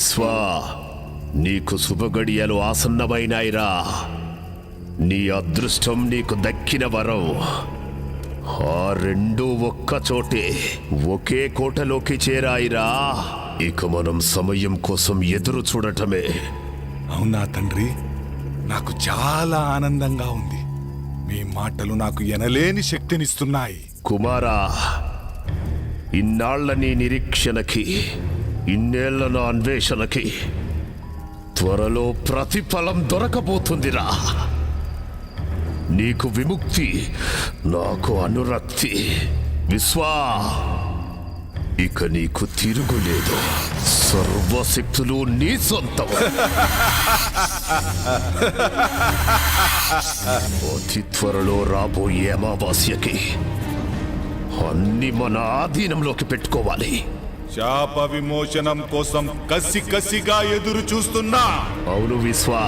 విశ్వా, నీకు శుభగడియలు ఆసన్నమైనాయిరా. నీ అదృష్టం నీకు దక్కిన వరం. ఆ రెండు ఒక్క చోటే ఒకే కోటలోకి చేరాయిరా. ఇక మనం సమయం కోసం ఎదురు చూడటమే. అవునా తండ్రి, నాకు చాలా ఆనందంగా ఉంది. మీ మాటలు నాకు ఎనలేని శక్తినిస్తున్నాయి. కుమారా, ఇన్నాళ్ల నీ నిరీక్షణకి, ఇన్నేళ్ల నా అన్వేషణకి త్వరలో ప్రతిఫలం దొరకబోతుందిరా. నీకు విముక్తి, నాకు అనురక్తి. విశ్వా, ఇక నీకు తిరుగులేదు. సర్వశక్తులు నీ సొంతం. అతి త్వరలో రాబోయే అమావాస్యకి అన్ని మన ఆధీనంలోకి పెట్టుకోవాలి. శాప విమోచనం కోసం కసిగా ఎదురు చూస్తున్నా. అవును విశ్వా,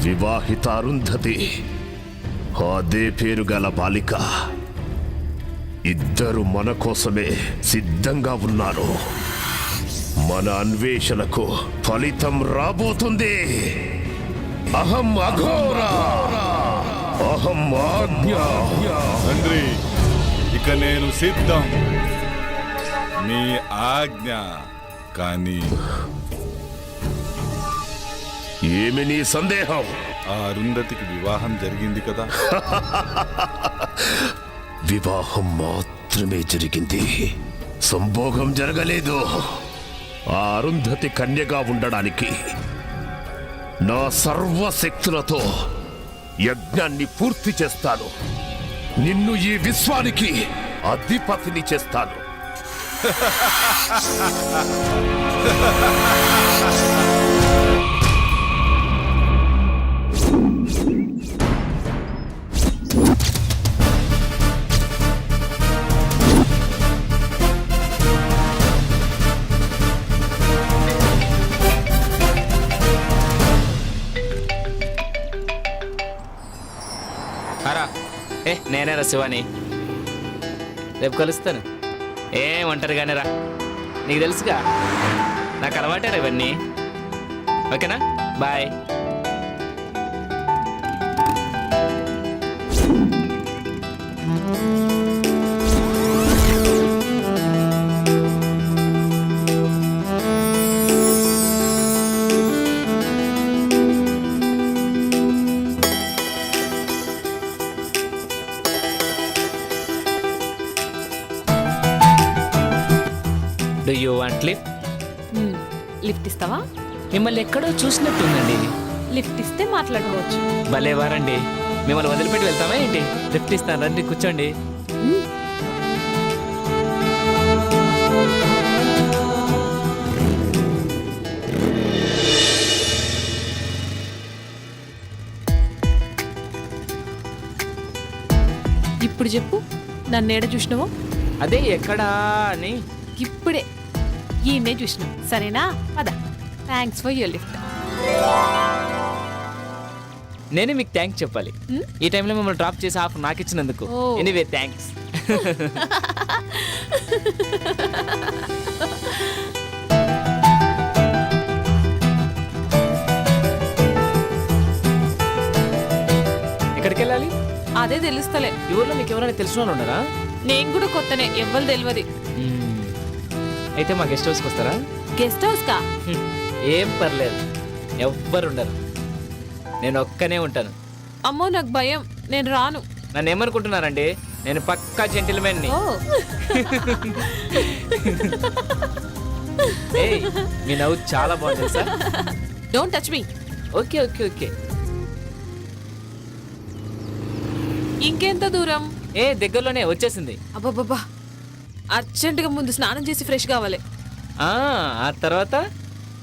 వివాహిత అరుంధతి, అదే పేరు గల బాలిక, ఇద్దరు మన కోసమే సిద్ధంగా ఉన్నారు. మన అన్వేషణకు ఫలితం రాబోతుంది. అహం అఘోర, అహం ఆజ్ఞ. తండ్రి, ఇక నేను సిద్ధం. మీ ఆజ్ఞ. కానీ ఏమి నీ సందేహం? ఆ అరుంధతికి వివాహం జరిగింది కదా? వివాహం మాత్రమే జరిగింది, సంభోగం జరగలేదు. ఆ అరుంధతి కన్యగా ఉండడానికి నా సర్వశక్తులతో యజ్ఞాన్ని పూర్తి చేస్తాను. నిన్ను ఈ విశ్వానికి అధిపతిని చేస్తాను. నేనేరా శివాని, రేపు కలుస్తాను. ఒంటరిగానే రా, నీకు తెలుసుగా నాకు అలవాటేరా ఇవన్నీ. ఓకేనా, bye. Do you want lift? Lift ఇస్తావా? మిమ్మల్ని ఎక్కడో చూసినట్టుందండి. లిఫ్ట్ ఇస్తే మాట్లాడుకోవచ్చు. భలేవారండి, మిమ్మల్ని వదిలిపెట్టి వెళ్తామా ఏంటి? లిఫ్ట్ ఇస్తాను, రండి కూర్చోండి. ఇప్పుడు చెప్పు, నన్ను ఏడ చూసినావో? అదే ఎక్కడా అని. ఇప్పుడే ఈయన్నే చూసినావు, సరేనా? పద. Thanks for your lift. నేనే మీకు థ్యాంక్స్ చెప్పాలి. ఈ టైంలో మిమ్మల్ని డ్రాప్ చేసి హాఫ్ నాకు ఇచ్చినందుకు. Anyway thanks. ఎక్కడికి వెళ్ళాలి? అదే తెలుస్తలే. ఈ ఊర్లో మీకు ఎవరైనా తెలిసిన వాళ్ళు ఉన్నారా? నేను కూడా కొత్తనే, ఎవ్వరు తెలియదు. అయితే మా గెస్ట్ హౌస్కి వస్తారా? గెస్ట్ హౌస్ కా? ఏం పర్లేదు, ఎవ్వరు ఉండరు, నేను ఒక్కనే ఉంటాను. అమ్మో నాకు భయం, నేను రాను. నన్ను ఏమనుకుంటున్నారండి, నేను పక్కా జెంటిల్మెన్ని. మీ నవ్వు చాలా బాగుంది sir. Don't touch me. Okay okay okay. ఇంకెంత దూరం? దగ్గరలోనే వచ్చేసింది. అబ్బాబ్బా, అర్జెంటుగా ముందు స్నానం చేసి ఫ్రెష్ కావాలి. ఆ తర్వాత?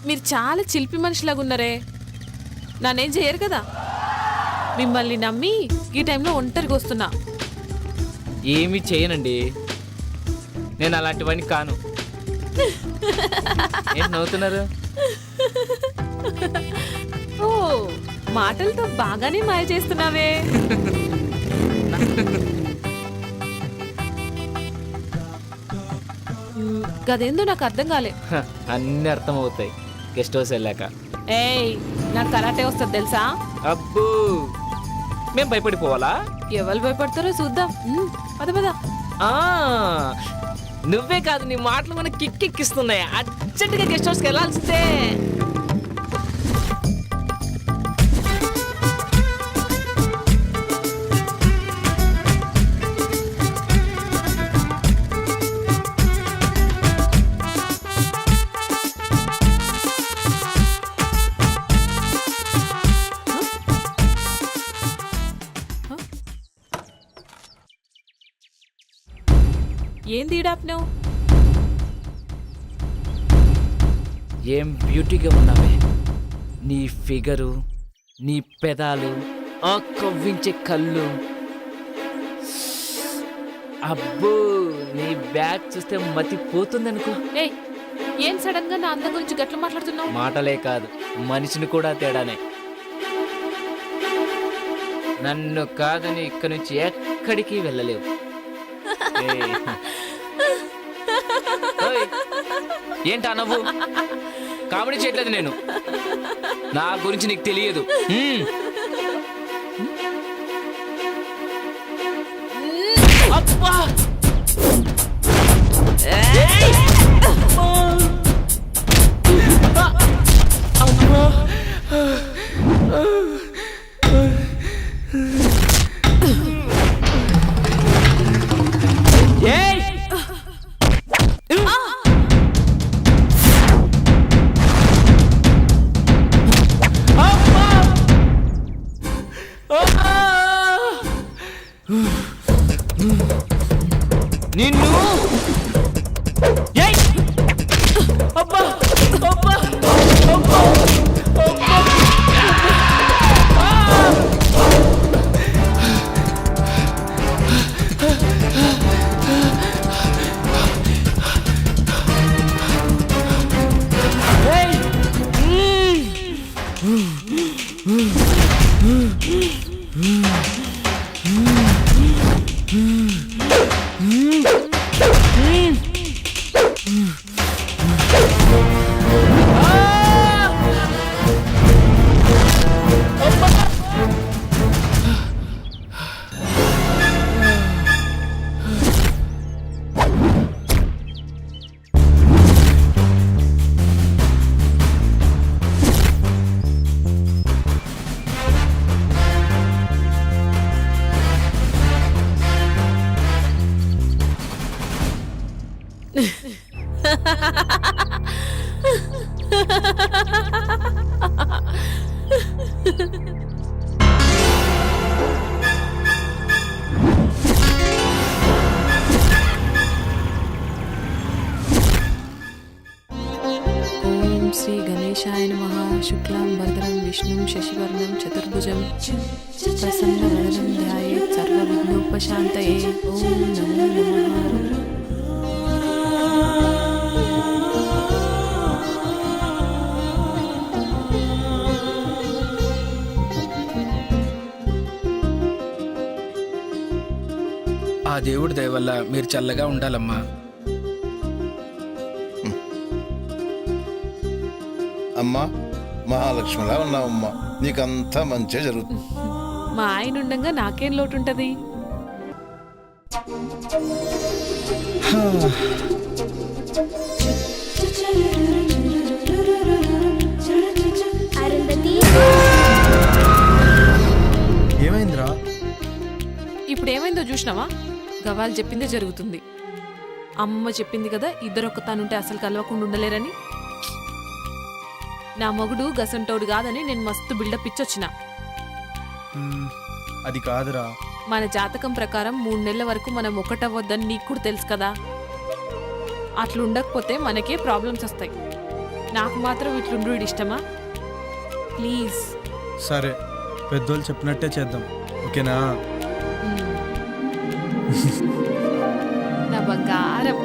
మీరు చాలా చిలిపి మనిషిలాగా ఉన్నారే, నన్నేం చేయరు కదా. మిమ్మల్ని నమ్మి ఈ టైంలో ఒంటరిగా వస్తున్నా. ఏమీ చేయనండి, నేను అలాంటివన్నీ కాను. ఏం నవ్వుతున్నారు? ఓ, మాటలతో బాగానే మాయ చేస్తున్నావే. గదేందో నాకు అర్థం కాలే. అన్నీ అర్థమవుతాయి గెస్ట్ హౌస్ వెళ్ళాక. ఏయ్, నాకు కరాటే వస్తుంది తెలుసా? అబ్బో, మేం భయపడిపోవాలా? ఎవరు భయపడతారో చూద్దాం. పద పద. ఆ, నువ్వే కాదు, నీ మాటలు మనకి కిక్కెక్కిస్తున్నాయి. అర్జెంటుగా గెస్ట్ హౌస్కి వెళ్ళాల్సిందే. ఏంది ఈడాప్నావు? ఏం బ్యూటీగా ఉన్నావే, నీ ఫిగరు, నీ పెదాలు, ఆ కవ్వించే కళ్ళు. అబ్బో, నీ బ్యాగ్ చూస్తే మతి పోతుందనుకో. ఏయ్, ఏం సడన్ గా నా అందం గురించి గట్ల మాట్లాడుతున్నావు? మాటలే కాదు, మనిషిని కూడా తేడానే. నన్ను కాదని ఇక్కడి నుంచి ఎక్కడికి వెళ్ళలేవు. ఏయ్. ఓయ్, ఏంటా నవ్వు? కామెడీ చేయట్లేదు నేను, నా గురించి నీకు తెలియదు. అబ్బా! ఏయ్! అమ్మా! ఏయ్! అమ్మా! నిన్ను ఏయ్! అబ్బా! అబ్బా! అబ్బా! అబ్బా! శ్రీ గణేశాయ నమః. శుక్లాం వరదరం విష్ణుం శశివర్ణం చతుర్భుజం ప్రసన్నవదనం ధ్యాయేత్ సర్వవిఘ్నోపశాంతయే. ఓం నమో నమః. ఆ దేవుడి దయ వల్ల మీరు చల్లగా ఉండాలమ్మా. అమ్మా, మహాలక్ష్మిలా ఉన్నావమ్మా, నీకంతా మంచిగా జరుగుతుంది. మా ఆయన ఉండంగా నాకేం లోటు ఉంటది? ఏమైందిరా? ఇప్పుడు ఏమైందో చూసినావా? గవాలు చెప్పిందే జరుగుతుంది. అమ్మ చెప్పింది కదా, ఇద్దరొక్క తానుంటే అసలు కలవకుండా ఉండలేరని. నా మొగుడు గసంటోడు కాదని నేను మస్తు బిల్డప్ ఇచ్చొచ్చిన. అది కాదురా. మన జాతకం ప్రకారం 3 నెలల వరకు మనం ఒకటవ్వద్దని నీకు కూడా తెలుసు కదా. అట్లుండకపోతే మనకే ప్రాబ్లమ్స్ వస్తాయి. నాకు మాత్రం ఇట్లుండు ఇష్టమా? ప్లీజ్. సరే, పెద్దోళ్ళు చెప్పినట్టే చేద్దాం, ఓకేనా? నా బంగారం.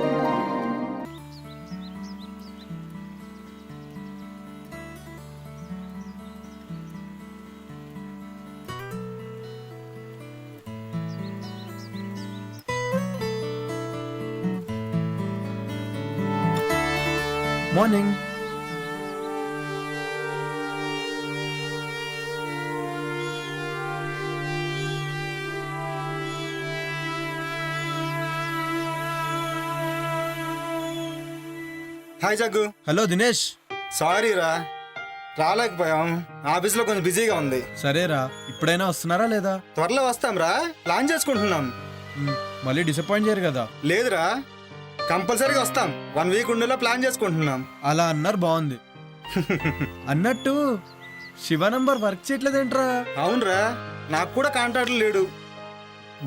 Morning. Hi Jaggu. Hello Dinesh. Sorry రా, రాలేకపోయాం. ఆఫీస్లో కొంచెం బిజీగా ఉంది. సరేరా, ఇప్పుడైనా వస్తున్నారా లేదా? త్వరలో వస్తాం రా, ప్లాన్ చేసుకుంటున్నాం. మళ్ళీ డిసప్పాయింట్ చేయరు కదా? లేదురా, కంపల్సరీగా వస్తాం. 1 వీక్ ఉండేలా ప్లాన్ చేసుకుంటున్నాం. అలా అన్నారు, బాగుంది. అన్నట్టు శివ నంబర్ వర్క్ చేయట్లేదేంట్రా? అవునరా, నాకు కూడా కాంటాక్ట్ లేడు,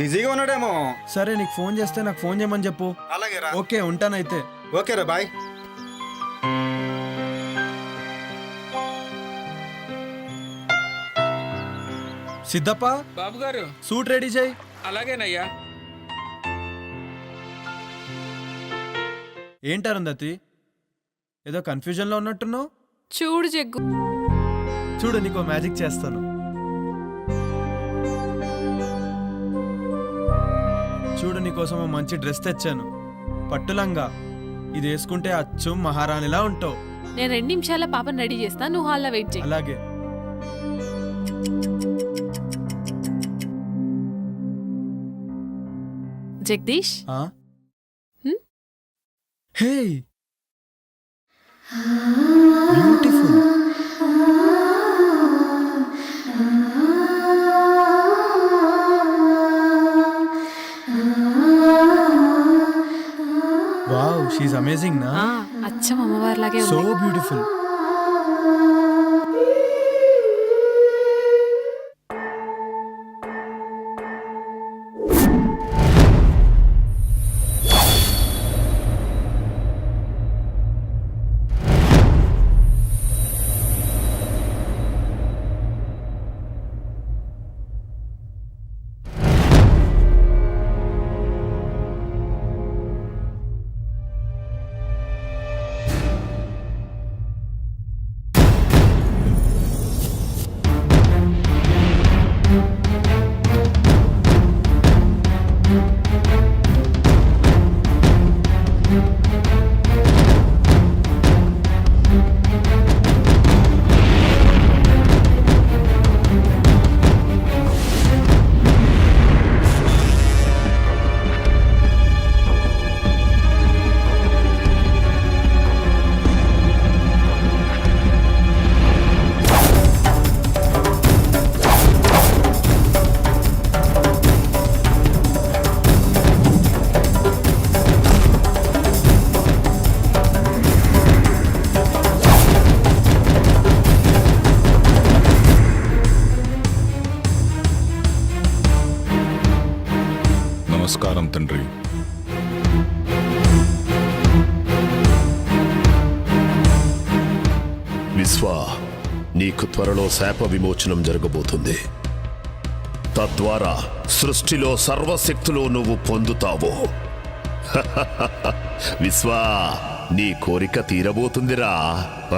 బిజీగా ఉన్నాడేమో. సరే, నీకు ఫోన్ చేస్తే నాకు ఫోన్ చేయమని చెప్పు. అలాగే రా. ఓకే, ఉంటానైతే. ఓకే రా, బాయ్. సిద్ధప్ప, బాబు గారు. సూట్ రెడీ చేయి. అలాగేనయ్యా. ఏంటి అరుంధతి, ఏదో కన్ఫ్యూజన్లో ఉన్నట్టున్నావు? చూడు జగ్గు, చూడు, నీకు మ్యాజిక్ చేస్తాను. చూడు, నీకోసం ఓ మంచి డ్రెస్ తెచ్చాను, పట్టులంగా. ఇది వేసుకుంటే అచ్చు మహారాణిలా ఉంటావు. నేను 2 నిమిషాల పాపని రెడీ చేస్తా, నువ్వు హాల్లో వెయిట్ చేయి. అలాగే. జగదీష్, హే, బ్యూటిఫుల్. వావ్, షీఈ్ అమేజింగ్ నా? అచ్చం అమ్మవారిలాగే సో ఉంది. బ్యూటిఫుల్. నమస్కారం తండ్రి. విశ్వ, నీకు త్వరలో శాప విమోచనం జరగబోతుంది. తద్వారా సృష్టిలో సర్వశక్తులు నువ్వు పొందుతావు. విశ్వ, నీ కోరిక తీరబోతుందిరా.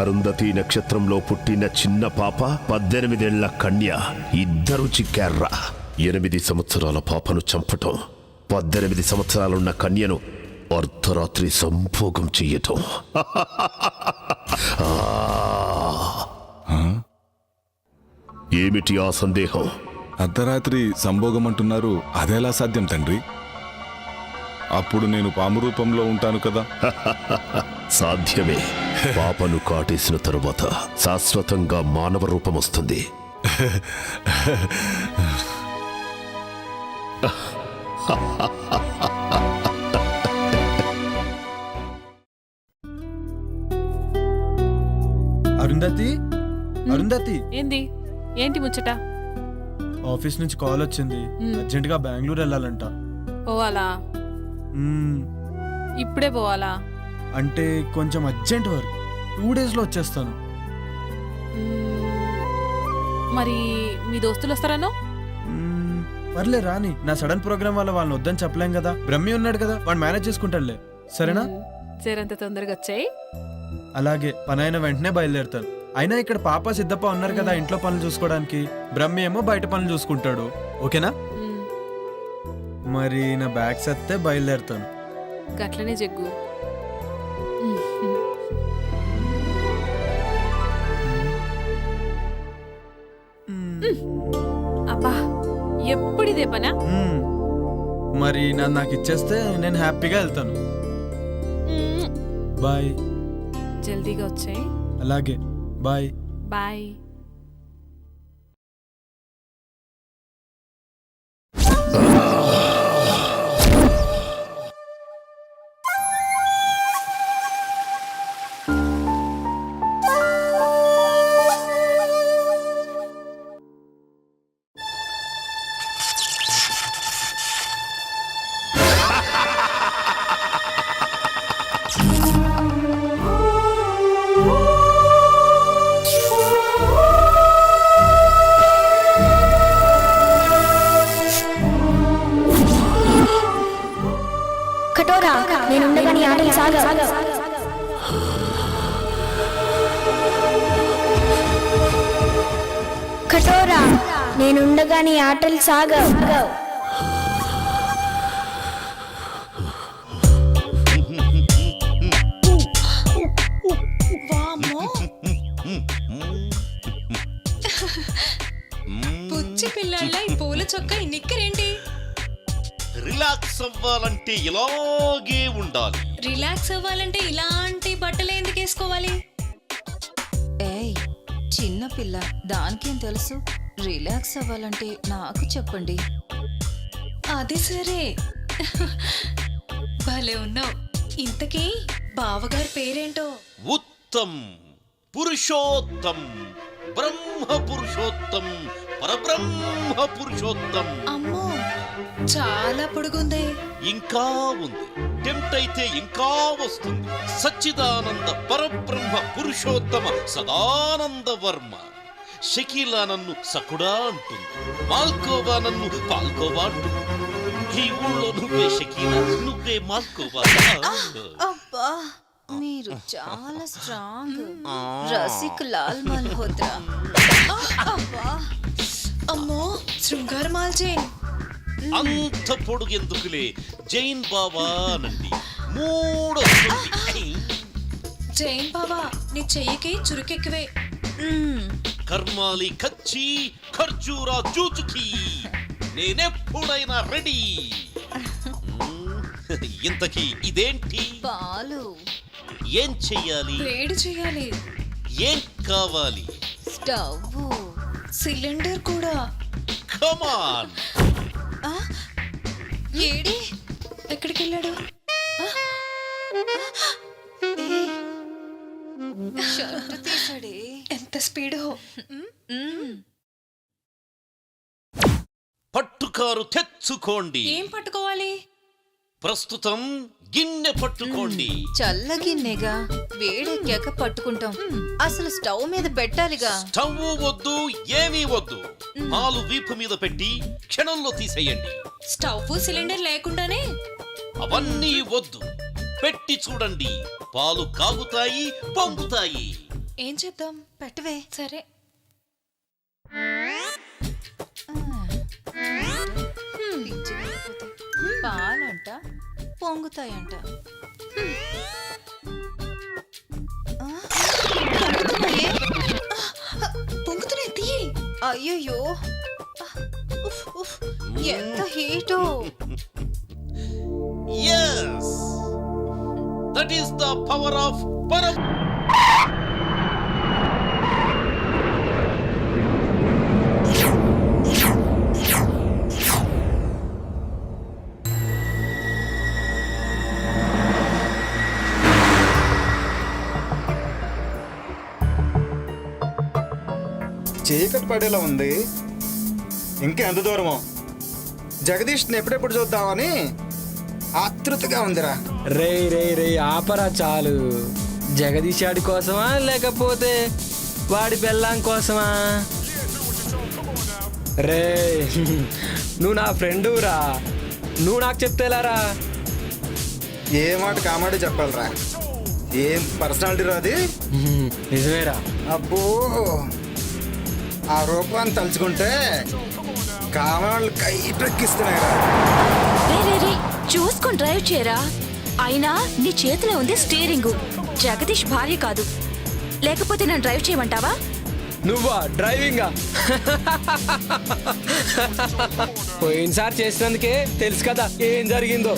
అరుంధతి నక్షత్రంలో పుట్టిన చిన్న పాప, 18 ఏళ్ల కన్య, ఇద్దరు చిక్కార్రా. 8 సంవత్సరాల పాపను చంపటం, 18 సంవత్సరాలున్న కన్యను అర్ధరాత్రి సంభోగం చెయ్యటం. ఏమిటి ఆ సందేహం? అర్ధరాత్రి సంభోగం అంటున్నారు, అదెలా సాధ్యం తండ్రి? అప్పుడు నేను పాము రూపంలో ఉంటాను కదా. సాధ్యమే. పాపను కాటేసిన తరువాత శాశ్వతంగా మానవ రూపం వస్తుంది. అరుంధతి, అరుంధతి, ఏంటి ముచ్చట? ఆఫీస్ నుంచి కాల్ వచ్చింది, అర్జెంట్ గా బెంగళూరు వెళ్ళాలంట. పోవాలా? ఇప్పుడే పోవాలా? అంటే కొంచెం అర్జెంట్ వర్క్, 2 days లో వచ్చేస్తాను. మరి మీ దోస్తులు వస్తారనో? పర్లే రాని, నా సడన్ ప్రోగ్రామ్ వల్ల వాళ్ళని వద్దని చెప్పలేం కదా. బ్రహ్మి ఉన్నాడు కదా, వాడు మేనేజ్ చేసుకుంటాడులే. సరేనా? సేరంత తొందరగా వచ్చాయి. అలాగే, పని అయిన వెంటనే బయలుదేరుతాను. అయినా ఇక్కడ పాప సిద్ధప్ప ఉన్నారు కదా ఇంట్లో పనులు చూసుకోవడానికి, బ్రహ్మి ఏమో బయట పనులు చూసుకుంటాడు. ఓకేనా? మరి నా బ్యాగ్స్ ఎత్తే బయలుదేరుతాను. గట్లనే జగ్గు. అబ్బా ఎప్పుడిదే పనా? మ్మ్. మరి నన్ను నాకు ఇచ్చేస్తే నేను హ్యాపీగా వెళ్తాను. మ్మ్. బాయ్. జల్దీగా వచ్చాయి. అలాగే బాయ్. బాయ్. కఠోరా నేనుండగా నీ ఆటలు సాగ. కఠోరా నేనుండగా నీ ఆటలు సాగ. పుచ్చి పిల్లల ఈ పూల చొక్క ఈ నిక్కరేంటి? రిలాక్స్ అవ్వాలంటే ఇలాగే ఉండాలి. రిలాక్స్ అవ్వాలంటే ఇలాంటి బట్టలు ఎందుకు వేసుకోవాలి? ఏయ్ చిన్న పిల్ల, దానికేం తెలుసు? రిలాక్స్ అవ్వాలంటే నాకు చెప్పండి. అది సరే, భలే ఉన్నావు. ఇంతకీ బావగారి పేరేంటో? ఉత్తమ్, పురుషోత్తం, బ్రహ్మ పురుషోత్తం, పరబ్రహ్మ పురుషోత్తం. అమ్మో చాలా పొడుగుంది. ఇంకా ఉంది, టెంప్ట్ అయితే ఇంకా వస్తుంది. సచ్చిదానంద పరబ్రహ్మ పురుషోత్తమ సదానంద వర్మ. షకీలా నన్ను సకుడా అంటుంది, మాల్కోవా నన్ను పాల్కోవా అంటుంది. ఈ ఊళ్ళో నువ్వే షకీలా, నువ్వే మాల్కోవా. అబ్బా మీరు చాలా స్ట్రాంగ్. రసిక్ లాల్ మల్హోత్రా. అబ్బా అమ్మో శృంగార మాల్చేన్. అంత పొడుగెందుకులే, జైన్ బాబా అనండి. మూడొస్తుంది. జైన్ బాబా నీ చెయ్యికి చురుకెక్కువే. కర్మాలి కచ్చి ఖర్జూరా జూజుకి, నేనెప్పుడైనా రెడీ. ఇంతకీ ఇదేంటి? పాలు. ఏం చెయ్యాలి? వేడి చేయాలి. ఏం కావాలి? స్టవ్. సిలిండర్ కూడా. కమాన్. ఏడి ఎక్కడికి వెళ్ళాడు? షర్ట్ తీసాడే. ఎంత స్పీడో. పట్టుకారు తెచ్చుకోండి. ఏం పట్టుకోవాలి? ప్రస్తుతం గిన్నె పట్టుకోండి. చల్లగిన్నెగా, వేడెక్కాక పట్టుకుంటాం. అసలు స్టవ్ మీద పెట్టాలిగా. స్టవ్ వద్దు, ఏమీ వద్దు. పాలు వీపు మీద పెట్టి క్షణంలో తీసేయండి. స్టవ్ సిలిండర్ లేకుండానే? అవన్నీ వద్దు, పెట్టి చూడండి. పాలు కాగుతాయి, పొంగుతాయి. ఏం చేద్దాం? పెట్టవే. సరే. పాలంట పొంగుతాయంట. పొంగుతున్నాయి, తీయి. అయ్యయ్యో ఎంత హీటో. Yes, that is the power of Param. చీకటి పడేలా ఉంది. ఇంకా ఎంత దూరమో? జగదీష్ని ఎప్పుడెప్పుడు చూద్దామని ఆతృతగా ఉందిరా. రే రే రే ఆపరా చాలు. జగదీష్ ఆడి కోసమా లేకపోతే వాడి బెల్లం కోసమా? రే నువ్వు నా ఫ్రెండురా, నువ్వు నాకు చెప్తేలారా? ఏ మాట కామాడే చెప్పాలరా. ఏం పర్సనాలిటీ రాది. నిజమేరా. అబ్బో, ఆ రూపాన్ని తలుచుకుంటే కామాళ్ళు కైపెక్కిస్తున్నాయిరా. చూసుకొని డ్రైవ్ చేయరా. అయినా నీ చేతిలో ఉంది స్టీరింగ్, జగదీష్ భార్య కాదు. లేకపోతే నన్ను డ్రైవ్ చేయమంటావా? నువ్వా డ్రైవింగా? పోయినసారి చేసినందుకే తెలుసు కదా ఏం జరిగిందో.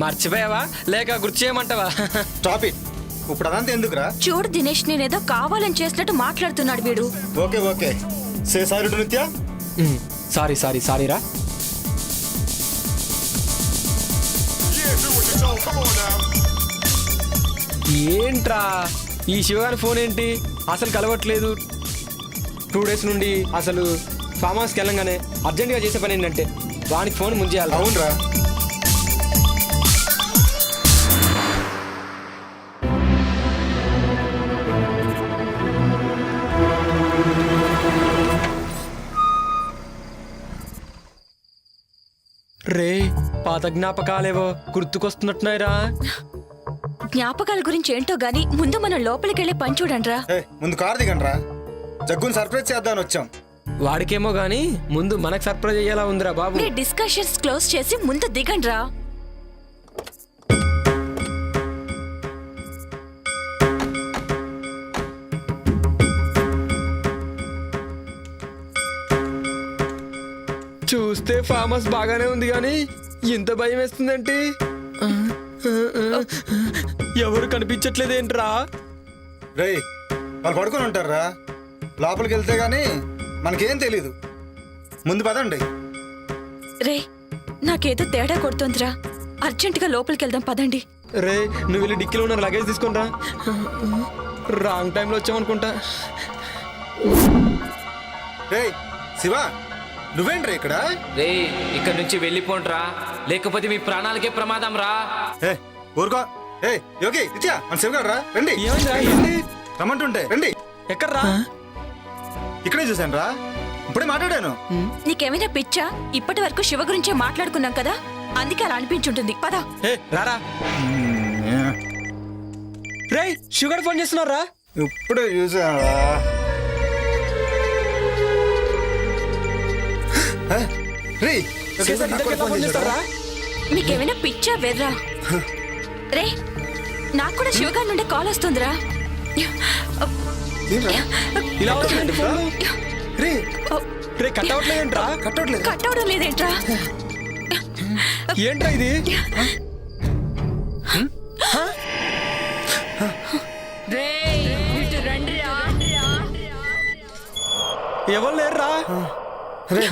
మర్చిపోయావా లేక గుర్తు చేయమంటావా? Stop it. ఇప్పుడు అదంతా ఎందుకురా? చూడు దినేష్, నేనేదో కావాలని చేసినట్టు మాట్లాడుతున్నాడు వీడు. Okay okay, say sorry to నిత్య. సారీ రా. ఏంట్రా ఈ శివగారి ఫోన్ ఏంటి అసలు కలవట్లేదు? 2 days నుండి అసలు ఫామ్ హౌస్కి వెళ్ళంగానే అర్జెంటుగా చేసే పని ఏంటంటే వానికి ఫోన్ ముంచేయాలి. అవునరా, రే పాత జ్ఞాపకాలేవో గుర్తుకొస్తున్నట్టున్నాయిరా. జ్ఞాపకాల గురించి ఏంటో గానీ ముందు మనం లోపలికి వెళ్ళి పని చూడండిరా. ముందు కార్ దిగండ్రా, జగ్గుని సర్ప్రైజ్ చేద్దామని వచ్చాం. వాడికేమో గానీ ముందు మనకు సర్ప్రైజ్ అయ్యేలా ఉందిరా బాబు. మీ డిస్కషన్స్ క్లోజ్ చేసి ముందు దిగండిరా. చూస్తే ఫామ్ హౌస్ బాగానే ఉంది కానీ ఇంత భయం వేస్తుందంటే ఎవరు కనిపించట్లేదేంట్రా? రేయ్, వాళ్ళు పడుకొని ఉంటారా? లోపలికి వెళ్తే గానీ మనకేం తెలీదు. ముందు పదండి. రే, నాకేదో తేడా కొడుతోందిరా. అర్జెంటుగా లోపలికి వెళ్దాం, పదండి. రే నువ్వు వెళ్ళి డిక్కీలో ఉన్న లగేజ్ తీసుకుంటా. రాంగ్ టైంలో వచ్చామనుకుంటా. రేయ్ శివ, నువ్వేంట్రా ఇక్కడ? రే ఇక్కడ నుంచి వెళ్ళిపోండ్రా, లేకపోతే మీ ప్రాణాలకే ప్రమాదం రా. ఊరుకో. యోగి నిత్య, మన శివగాడు రా, రండి. ఏమైందిరా? ఏంటి? రమ్మంటుంటే రండి. ఎక్కడ్రా? ఇక్కడే చూశాను రా, ఇప్పుడే మాట్లాడాను. నీకేమైనా పిచ్చా? ఇప్పటి వరకు శివ గురించే మాట్లాడుకున్నాం కదా, అందుకే అలా అనిపించుంటుంది. పద. రారా. రే షుగర్ ఫోన్ చేస్తున్నారా? ఇప్పుడే చూసాను రా. మీకేమైనా పిచ్చా వెర్రా? రే, నాకు కూడా శివగారి నుండి కాల్ వస్తుందిరా. ఇలా వచ్చిందండి ఫోన్. రే కట్ అవట్లేదేంట్రా? కట్ అవడం లేదేంట్రా? ఏంట్రా ఇది? ఎవరు లేరురా? రే,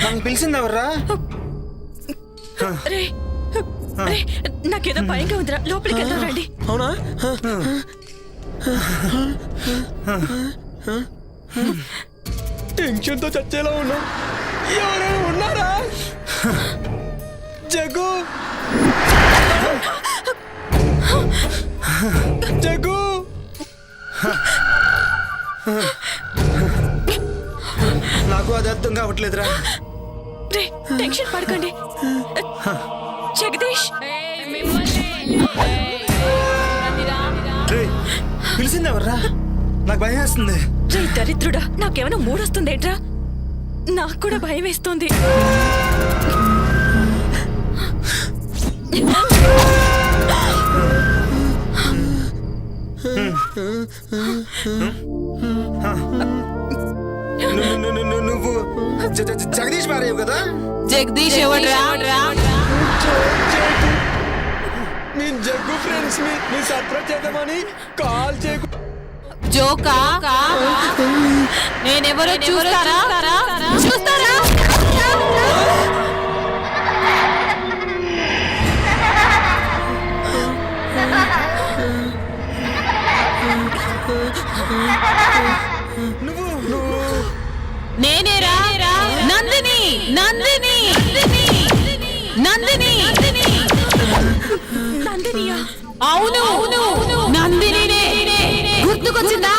నన్ను పిలిచింది ఎవర్రా? రే, నాకేదో భయంగా ఉందిరా, లోపలికి వెళ్దాం రండి. అవునా? టెన్షన్ తో చచ్చేలా ఉన్నా. ఎవరైనా ఉన్నారా? జగ్గు, జగ్గు. నాకు అది అర్థం కావట్లేదురా. రే, టెన్షన్ పడకండి. జగదీష్, పిలిచింది ఎవర్రా? నాకు భయం వేస్తుంది. రే దరిద్రుడా, నాకేమైనా మూడొస్తుందేంట్రా? నాకు కూడా భయం వేస్తుంది. నువ్వు జగదీష్ మారేవు కదా? జగదీష్ ఎవడ్రా? నేను జగ్గు ఫ్రెండ్స్ ని సర్ప్రైజ్ చేద్దామని కాల్ చేయకు. జోకా? నేనెవరో చూస్తారా? నేనేరా నందిని. నందినియా? అవును, నందినినే. గుర్తుకొచ్చిందా?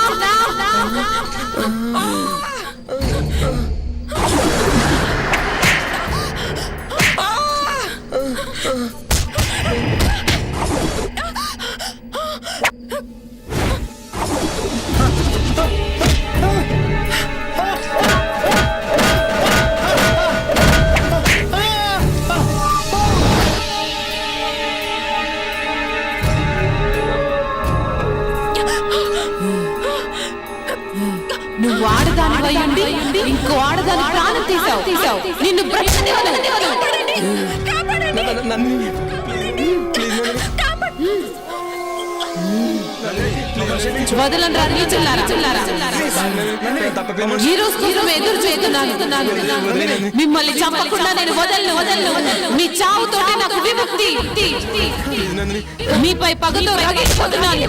ఆడదాని వయ్యుండి ఇంకో ఆడదాని ప్రాణం తీసావు నిన్ను బ్రతకనివ్వను. వదలను రా నీచులారా. ఈ రోజు కోసం ఎదురు చేస్తున్నాను. మిమ్మల్ని చంపకుండా నేను వదలను. మీ చావుతోనే నాకు విముక్తి. మీపై పగతో రగిలిపోతున్నాను.